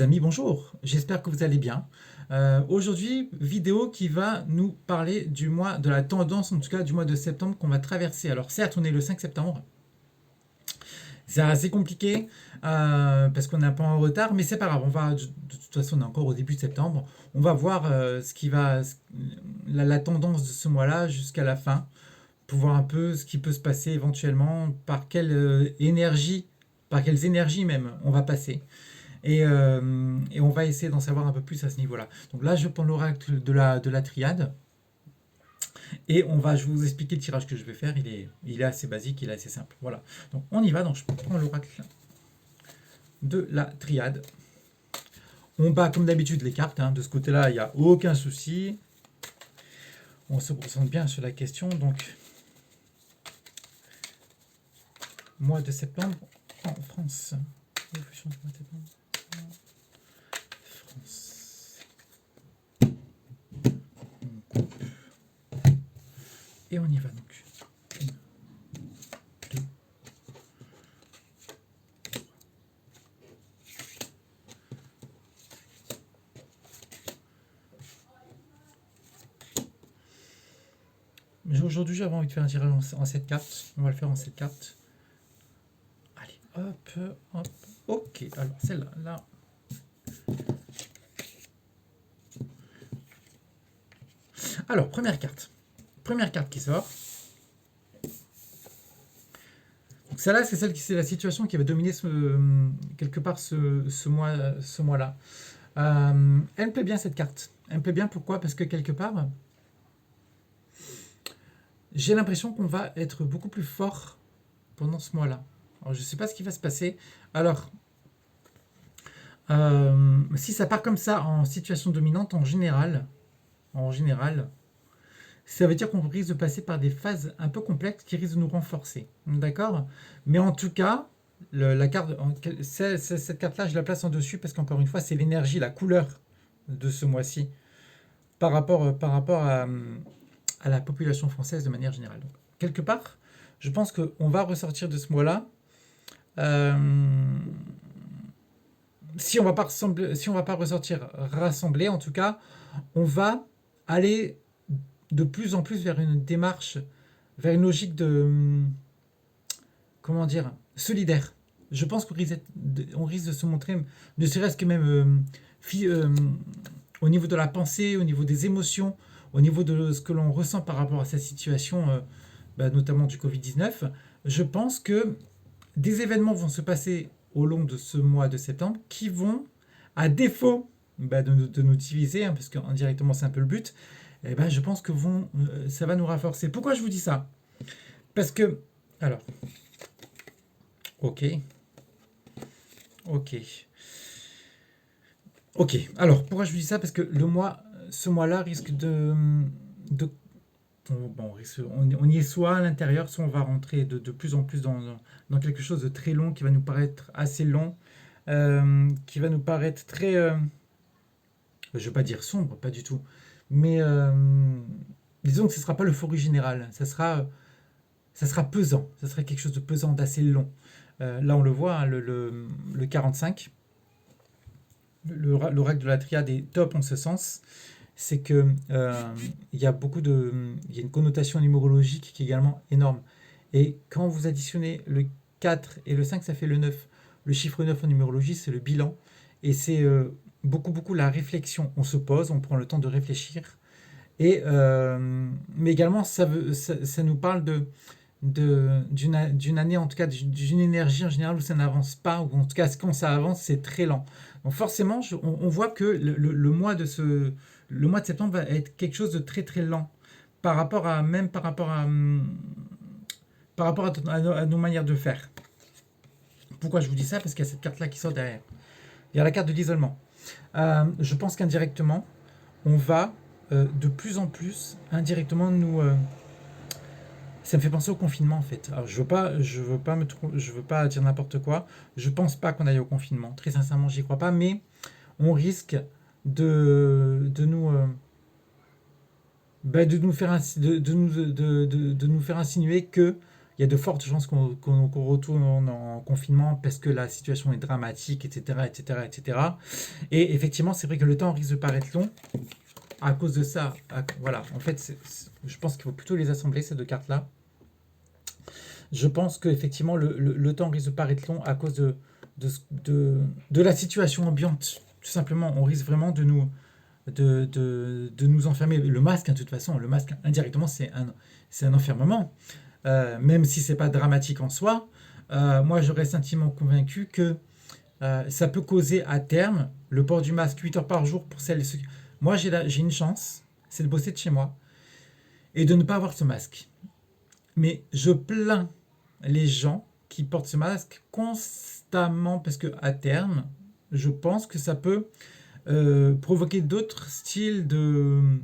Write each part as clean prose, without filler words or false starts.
Les amis, bonjour, j'espère que vous allez bien. Aujourd'hui, vidéo qui va nous parler du mois, de la tendance, en tout cas du mois de septembre qu'on va traverser. Alors certes, on est le 5 septembre, c'est assez compliqué parce qu'on est un peu en retard, mais c'est pas grave, de toute façon on est encore au début de septembre. On va voir la tendance de ce mois-là jusqu'à la fin, pour voir un peu ce qui peut se passer éventuellement, par quelles énergies même on va passer. Et on va essayer d'en savoir un peu plus à ce niveau-là. Donc là, je prends l'oracle de la triade. Je vais vous expliquer le tirage que je vais faire. Il est assez basique, il est assez simple. Voilà. Donc on y va. Donc je prends l'oracle de la triade. On bat comme d'habitude les cartes. De ce côté-là, il n'y a aucun souci. On se concentre bien sur la question. Donc, mois de septembre en France. France. Et on y va donc. 1, 2. Mais aujourd'hui, j'avais envie de faire un tirage en 7 cartes. On va le faire en 7 cartes. Allez, hop, hop. Ok, alors celle-là, là. Alors, première carte. Première carte qui sort. Donc celle-là, c'est la situation qui va dominer quelque part ce mois-là. Elle me plaît bien cette carte. Elle me plaît bien pourquoi? Parce que quelque part, j'ai l'impression qu'on va être beaucoup plus fort pendant ce mois-là. Alors je ne sais pas ce qui va se passer. Alors, si ça part comme ça en situation dominante, en général, ça veut dire qu'on risque de passer par des phases un peu complexes qui risquent de nous renforcer. D'accord? Mais en tout cas, la carte, cette carte-là, je la place en dessus parce qu'encore une fois, c'est l'énergie, la couleur de ce mois-ci par rapport à la population française de manière générale. Donc, quelque part, je pense qu'on va ressortir de ce mois-là. Euh, si on va pas ressortir rassemblé, en tout cas, on va aller de plus en plus vers une démarche, vers une logique de, comment dire, solidaire. Je pense qu'on risque de se montrer, ne serait-ce que même au niveau de la pensée, au niveau des émotions, au niveau de ce que l'on ressent par rapport à cette situation, notamment du Covid-19. Je pense que des événements vont se passer au long de ce mois de septembre qui vont, à défaut de nous diviser, parce qu'indirectement c'est un peu le but, je pense que ça va nous renforcer. Pourquoi je vous dis ça? Parce que, alors, ok, ok, ok. Alors, pourquoi je vous dis ça? Parce que ce mois-là risque de on y est soit à l'intérieur, soit on va rentrer de plus en plus dans quelque chose de très long qui va nous paraître assez long, qui va nous paraître très, je ne veux pas dire sombre, pas du tout, mais disons que ce ne sera pas l'euphorie générale, ça sera pesant, ça sera quelque chose de pesant, d'assez long. Là, on le voit, le 45, l'oracle de la triade est top en ce sens. C'est que il y a il y a une connotation numérologique qui est également énorme. Et quand vous additionnez le 4 et le 5, ça fait le 9. Le chiffre 9 en numérologie, c'est le bilan. Et c'est beaucoup la réflexion. On se pose, on prend le temps de réfléchir. Mais également, ça nous parle d'une année, en tout cas d'une énergie en général où ça n'avance pas, ou en tout cas quand ça avance, c'est très lent. Donc forcément, on voit que le mois de septembre va être quelque chose de très très lent par rapport à nos manières de faire. Pourquoi je vous dis ça? Parce qu'il y a cette carte-là qui sort derrière. Il y a la carte de l'isolement. Je pense qu'indirectement, on va de plus en plus indirectement ça me fait penser au confinement en fait. Alors je veux pas dire n'importe quoi. Je pense pas qu'on aille au confinement. Très sincèrement, j'y crois pas. Mais on risque de nous de nous faire insinuer que il y a de fortes chances qu'on retourne en confinement parce que la situation est dramatique, etc., etc., etc. Et effectivement, c'est vrai que le temps risque de paraître long à cause de ça. Voilà, en fait, je pense qu'il faut plutôt les assembler, ces deux cartes-là. Je pense qu'effectivement, le temps risque de paraître long à cause de, de la situation ambiante. Tout simplement, on risque vraiment de nous enfermer. Le masque, hein, de toute façon, le masque, indirectement, c'est un enfermement. Même si c'est pas dramatique en soi, moi, je reste intimement convaincu que ça peut causer à terme le port du masque 8 heures par jour pour celles et ceux qui... Moi, j'ai une chance, c'est de bosser de chez moi et de ne pas avoir ce masque. Mais je plains les gens qui portent ce masque constamment parce que à terme, je pense que ça peut provoquer d'autres styles de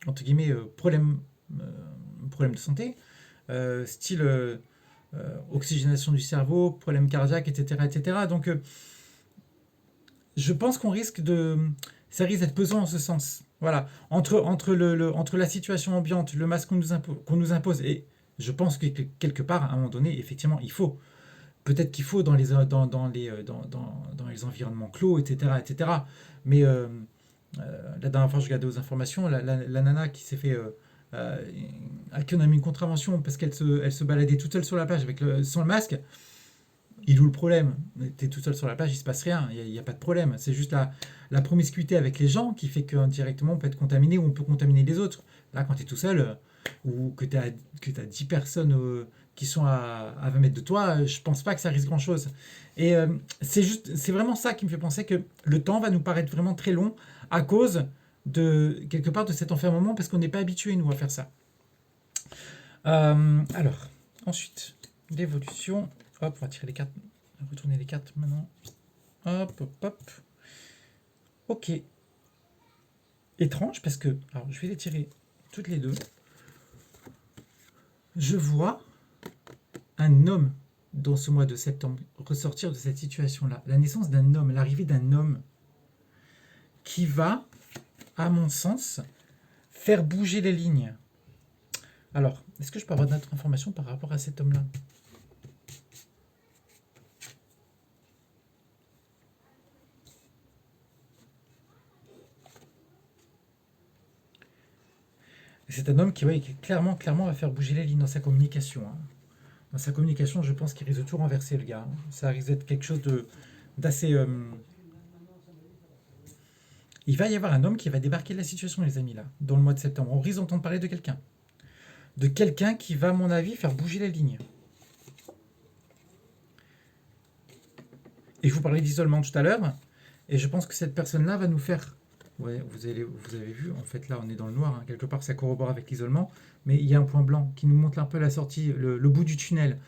entre guillemets euh, problèmes de santé, style oxygénation du cerveau, problèmes cardiaques, etc., etc. Donc, je pense qu'on risque de ça risque d'être pesant en ce sens. Voilà, entre la situation ambiante, le masque qu'on nous impose, et je pense que quelque part, à un moment donné, effectivement, il faut. Peut-être qu'il faut dans les environnements clos, etc., etc. Mais la dernière fois, je regardais aux informations, la nana qui s'est fait... euh, à qui on a mis une contravention parce elle se baladait toute seule sur la plage sans le masque, il est où le problème? T'es tout seul sur la plage, il se passe rien, il n'y a pas de problème. C'est juste la promiscuité avec les gens qui fait qu'indirectement on peut être contaminé ou on peut contaminer les autres. Là, quand tu es tout seul, ou que tu as 10 personnes qui sont à 20 mètres de toi, je pense pas que ça risque grand-chose. Et c'est vraiment ça qui me fait penser que le temps va nous paraître vraiment très long à cause de quelque part de cet enfermement parce qu'on n'est pas habitué nous à faire ça. Alors, ensuite, l'évolution. Hop, on va tirer les cartes, retourner les cartes maintenant. Hop, hop, hop. Ok. Étrange parce que, alors je vais les tirer toutes les deux. Je vois un homme dans ce mois de septembre ressortir de cette situation-là. La naissance d'un homme, l'arrivée d'un homme qui va, à mon sens, faire bouger les lignes. Alors, est-ce que je peux avoir d'autres informations par rapport à cet homme-là? C'est un homme qui, ouais, qui clairement va faire bouger les lignes dans sa communication, hein. Dans sa communication, je pense qu'il risque de tout renverser, le gars, hein. Ça risque d'être quelque chose d'assez... Il va y avoir un homme qui va débarquer de la situation, les amis, là, dans le mois de septembre. On risque d'entendre parler de quelqu'un. De quelqu'un qui va, à mon avis, faire bouger les lignes. Et je vous parlais d'isolement tout à l'heure. Et je pense que cette personne-là va nous faire... Ouais, vous avez vu, en fait, là, on est dans le noir, hein. Quelque part, ça corrobore avec l'isolement. Mais il y a un point blanc qui nous montre un peu la sortie, le bout du tunnel.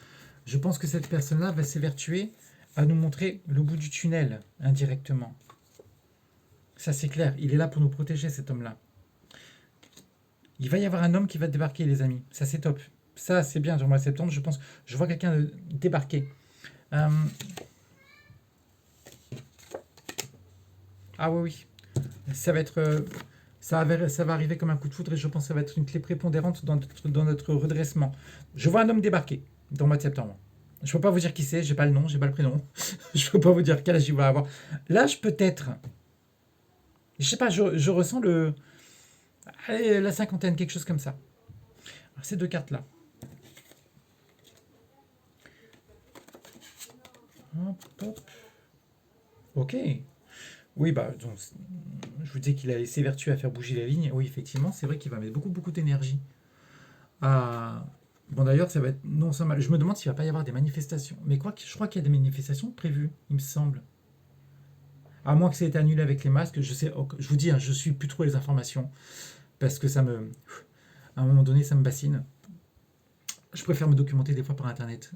Je pense que cette personne-là va s'évertuer à nous montrer le bout du tunnel, indirectement. Ça, c'est clair. Il est là pour nous protéger, cet homme-là. Il va y avoir un homme qui va débarquer, les amis. Ça, c'est top. Ça, c'est bien, sur le mois de septembre, je pense. Je vois quelqu'un débarquer. Euh, Ah oui, oui. Ça va être... ça va arriver comme un coup de foudre et je pense que ça va être une clé prépondérante dans notre redressement. Je vois un homme débarquer dans le mois de septembre. Je ne peux pas vous dire qui c'est, j'ai pas le nom, j'ai pas le prénom. Je ne peux pas vous dire quel âge il va avoir. L'âge peut-être. Je sais pas, je ressens allez, la cinquantaine, quelque chose comme ça. Alors, ces deux cartes-là. Hop, hop. Ok. Oui, bah, donc, je vous disais qu'il allait s'évertuer à faire bouger la ligne. Oui, effectivement, c'est vrai qu'il va mettre beaucoup, beaucoup d'énergie. À... Bon, d'ailleurs, ça va être non sans mal. Je me demande s'il va pas y avoir des manifestations. Mais quoi, je crois qu'il y a des manifestations prévues, il me semble. À moins que ça ait été annulé avec les masques. Je sais, je vous dis, hein, je suis plus trop les informations parce que à un moment donné, ça me bassine. Je préfère me documenter des fois par internet.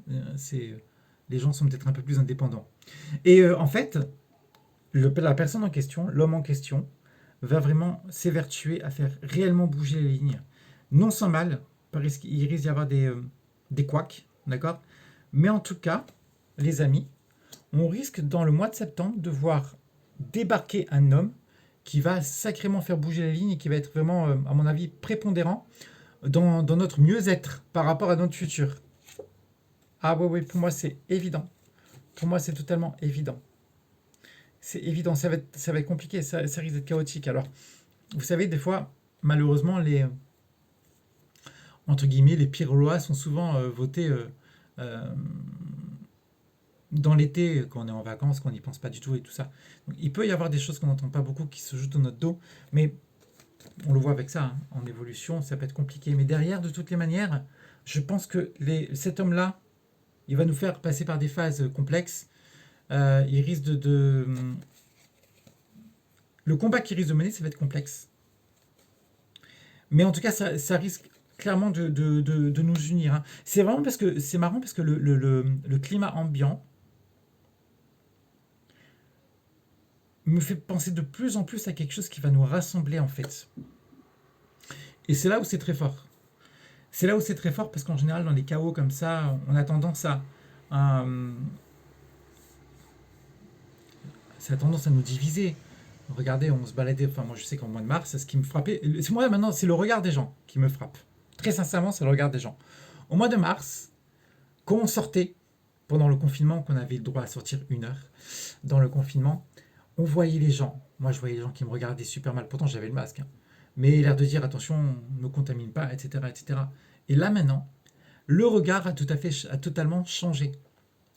Les gens sont peut-être un peu plus indépendants. Et en fait, la personne en question, l'homme en question, va vraiment s'évertuer à faire réellement bouger les lignes. Non sans mal, il risque d'y avoir des couacs, d'accord? Mais en tout cas, les amis, on risque dans le mois de septembre de voir débarquer un homme qui va sacrément faire bouger les lignes et qui va être vraiment, à mon avis, prépondérant dans notre mieux-être par rapport à notre futur. Ah oui, oui, pour moi c'est évident. Pour moi c'est totalement évident. C'est évident, ça va être compliqué, ça risque d'être chaotique. Alors, vous savez, des fois, malheureusement, entre guillemets, les pires lois sont souvent votées euh, dans l'été, quand on est en vacances, qu'on n'y pense pas du tout et tout ça. Donc, il peut y avoir des choses qu'on n'entend pas beaucoup qui se jouent dans notre dos, mais on le voit avec ça, hein, en évolution, ça peut être compliqué. Mais derrière, de toutes les manières, je pense que cet homme-là, il va nous faire passer par des phases complexes. Il risque le combat qu'il risque de mener, ça va être complexe. Mais en tout cas, ça risque clairement de nous unir, hein. C'est vraiment parce que c'est marrant parce que le climat ambiant me fait penser de plus en plus à quelque chose qui va nous rassembler en fait. Et c'est là où c'est très fort. C'est là où c'est très fort parce qu'en général, dans les chaos comme ça, on a tendance à, ça a tendance à nous diviser. Regardez, on se baladait, enfin moi je sais qu'en mois de mars, ce qui me frappait, c'est moi maintenant, c'est le regard des gens qui me frappe. Très sincèrement, c'est le regard des gens. Au mois de mars, quand on sortait, pendant le confinement, qu'on avait le droit à sortir 1 heure, dans le confinement, on voyait les gens. Moi je voyais les gens qui me regardaient super mal, pourtant j'avais le masque, hein. Mais l'air de dire attention, ne contamine pas, etc., etc. Et là maintenant, le regard a totalement changé.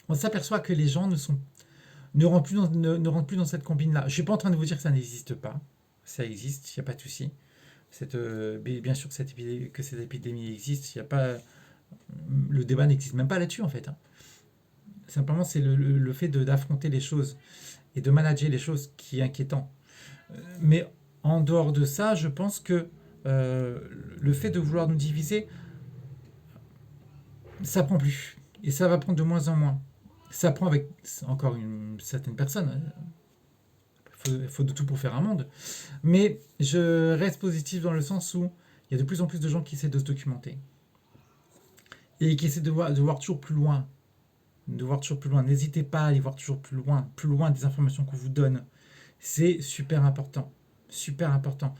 On s'aperçoit que les gens ne rentrent plus dans cette combine-là. Je ne suis pas en train de vous dire que ça n'existe pas. Ça existe, il n'y a pas de souci. Bien sûr que cette épidémie existe. Il y a pas, le débat n'existe même pas là-dessus, en fait, hein. Simplement, c'est le fait d'affronter les choses et de manager les choses qui est inquiétant. Mais en dehors de ça, je pense que le fait de vouloir nous diviser, ça prend plus. Et ça va prendre de moins en moins. Ça prend avec encore une certaine personne. Il faut de tout pour faire un monde. Mais je reste positif dans le sens où il y a de plus en plus de gens qui essaient de se documenter. Et qui essaient de voir toujours plus loin. De voir toujours plus loin. N'hésitez pas à aller voir toujours plus loin des informations qu'on vous donne. C'est super important. Super important.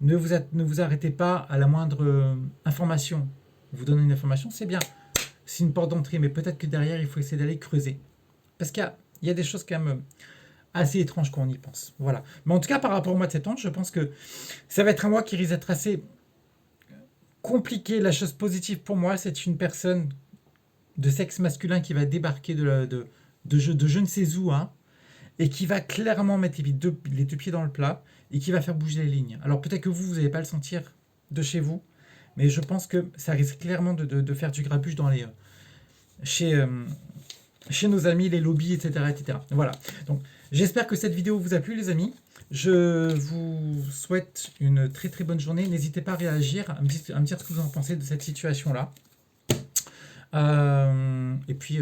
Ne vous arrêtez pas à la moindre information. On vous donne une information, c'est bien. C'est une porte d'entrée, mais peut-être que derrière, il faut essayer d'aller creuser. Parce qu'il y a des choses quand même assez étranges quand on y pense. Voilà. Mais en tout cas, par rapport au mois de septembre, je pense que ça va être un mois qui risque d'être assez compliqué. La chose positive pour moi, c'est une personne de sexe masculin qui va débarquer de je ne sais où, hein, et qui va clairement mettre les deux pieds dans le plat et qui va faire bouger les lignes. Alors peut-être que vous n'allez pas le sentir de chez vous, mais je pense que ça risque clairement de faire du grabuge chez, chez nos amis, les lobbies, etc., etc. Voilà. Donc, j'espère que cette vidéo vous a plu, les amis. Je vous souhaite une très très bonne journée. N'hésitez pas à réagir, à me dire ce que vous en pensez de cette situation-là. Et puis,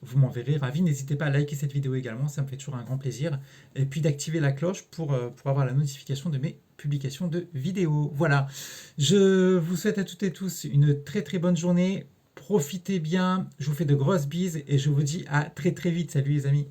vous m'enverrez ravi. N'hésitez pas à liker cette vidéo également, ça me fait toujours un grand plaisir. Et puis d'activer la cloche pour avoir la notification de mes publications de vidéos. Voilà. Je vous souhaite à toutes et tous une très très bonne journée. Profitez bien. Je vous fais de grosses bises et je vous dis à très très vite. Salut les amis.